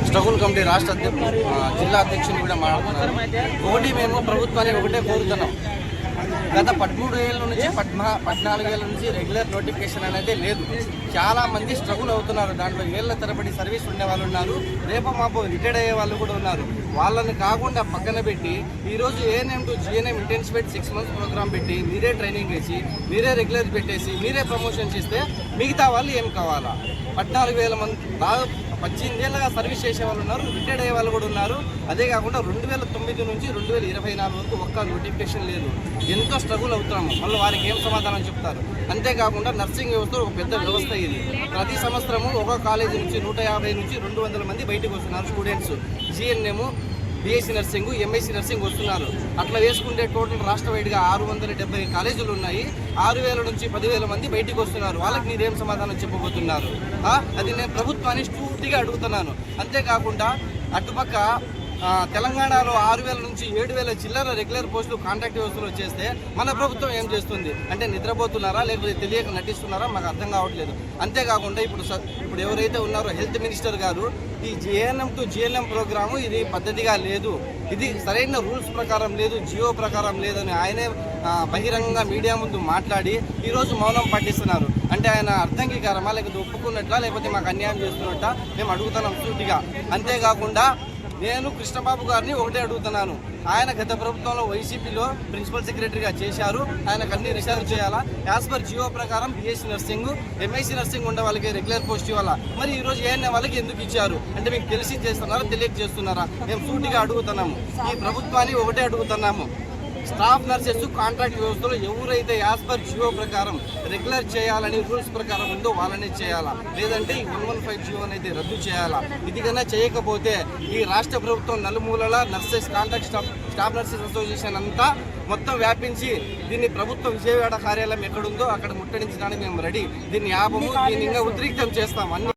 Struggle committee రాష్ట్ర జిల్లా అధ్యక్షుని కూడా మాట్లాడుతున్నారు. ఒకటి మేము ప్రభుత్వాన్ని ఒకటే కోరుతున్నాం. గత 13 ఏళ్ళ నుంచి 14 ఏళ్ళ నుంచి రెగ్యులర్ నోటిఫికేషన్ అనేది లేదు. చాలా మంది స్ట్రగుల్ అవుతున్నారు. దాంట్లో ఏళ్ల తరబడి సర్వీస్ ఉండే వాళ్ళు ఉన్నారు, రేపు మాపు రిటైర్డ్ అయ్యే వాళ్ళు కూడా ఉన్నారు. వాళ్ళని కాకుండా పక్కన పెట్టి ఈరోజు ANM to GNM intensified 6 months program పెట్టి మీరే ట్రైనింగ్ వేసి మీరే రెగ్యులర్ పెట్టేసి మీరే ప్రమోషన్ చేస్తే మిగతా వాళ్ళు ఏం కావాలా? 14,000 మంది 18 ఏళ్ళగా సర్వీస్ చేసే వాళ్ళు ఉన్నారు, రిటైర్డ్ అయ్యే వాళ్ళు కూడా ఉన్నారు. అదే కాకుండా 2009 నుంచి 2024 వరకు ఒక్క నోటిఫికేషన్ లేదు. ఎంతో స్ట్రగుల్ అవుతున్నాము. మళ్ళీ వారికి ఏం సమాధానం చెప్తారు? అంతేకాకుండా నర్సింగ్ వ్యవస్థ ఒక పెద్ద వ్యవస్థ ఇది. ప్రతి సంవత్సరము ఒక కాలేజీ నుంచి 150 నుంచి 200 మంది బయటకు వస్తున్నారు students. GNM, BSc nursing, MSc nursing వస్తున్నారు. అట్లా వేసుకుంటే టోటల్ రాష్ట్ర వైడ్గా 670 కాలేజీలు ఉన్నాయి. 6,000 నుంచి 10,000 మంది బయటికి వస్తున్నారు. వాళ్ళకి మీరేం సమాధానం చెప్పబోతున్నారు? అది నేను ప్రభుత్వాన్ని స్ఫూర్తిగా అడుగుతున్నాను. అంతేకాకుండా అటుపక్క తెలంగాణలో 6,000 నుంచి 7,000 చిల్లర రెగ్యులర్ పోస్టులు కాంట్రాక్ట్ వ్యవస్థలో వచ్చేస్తే మన ప్రభుత్వం ఏం చేస్తుంది? అంటే నిద్రపోతున్నారా లేకపోతే తెలియక నటిస్తున్నారా? మాకు అర్థం కావట్లేదు. అంతేకాకుండా ఇప్పుడు ఎవరైతే ఉన్నారో హెల్త్ మినిస్టర్ గారు ఈ జేఎన్ఎం టు జిఎన్ఎం ప్రోగ్రాము ఇది పద్ధతిగా లేదు, ఇది సరైన రూల్స్ ప్రకారం లేదు, జియో ప్రకారం లేదని ఆయనే బహిరంగంగా మీడియా ముందు మాట్లాడి ఈరోజు మౌనం పాటిస్తున్నారు. అంటే ఆయన అర్థంగీకారమా లేకపోతే ఒప్పుకున్నట్లా లేకపోతే మాకు అన్యాయం చేస్తున్నట్ట మేము అడుగుతున్నాం సూటిగా. అంతేకాకుండా నేను కృష్ణబాబు గారిని ఒకటే అడుగుతున్నాను. ఆయన గత ప్రభుత్వంలో వైసీపీలో ప్రిన్సిపల్ సెక్రటరీగా చేశారు. ఆయనకు అన్ని రిసర్వ్ చేయాలా? యాజ్ పర్ జియో ప్రకారం బీఎస్సీ నర్సింగ్, ఎంఎస్సీ నర్సింగ్ ఉండే వాళ్ళకి రెగ్యులర్ పోస్ట్ ఇవ్వాలా. మరి ఈరోజు ఏఎన్ఎం వాళ్ళకి ఎందుకు ఇచ్చారు? అంటే మీకు తెలిసి చేస్తున్నారా తెలియక చేస్తున్నారా? మేము సూటిగా అడుగుతున్నాము. ఈ ప్రభుత్వాన్ని ఒకటే అడుగుతున్నాము. స్టాఫ్ నర్సెస్ కాంట్రాక్ట్ వ్యవస్థలో ఎవరైతే యాజ్ పర్ జియో ప్రకారం రెగ్యులర్ చేయాలని రూల్స్ ప్రకారం ఉందో వాళ్ళనే చేయాలా, లేదంటే ఈ 115 జియో అనేది రద్దు చేయాలా. ఇది కన్నా చేయకపోతే ఈ రాష్ట్ర ప్రభుత్వం నలుమూలల nurses contract staff nurses association అంతా మొత్తం వ్యాపించి దీన్ని ప్రభుత్వ విజయవాడ కార్యాలయం ఎక్కడుందో అక్కడ ముట్టడించడానికి మేము రెడీ. దీన్ని ఆపము, దీన్ని ఇంకా ఉద్రిక్తం చేస్తాం.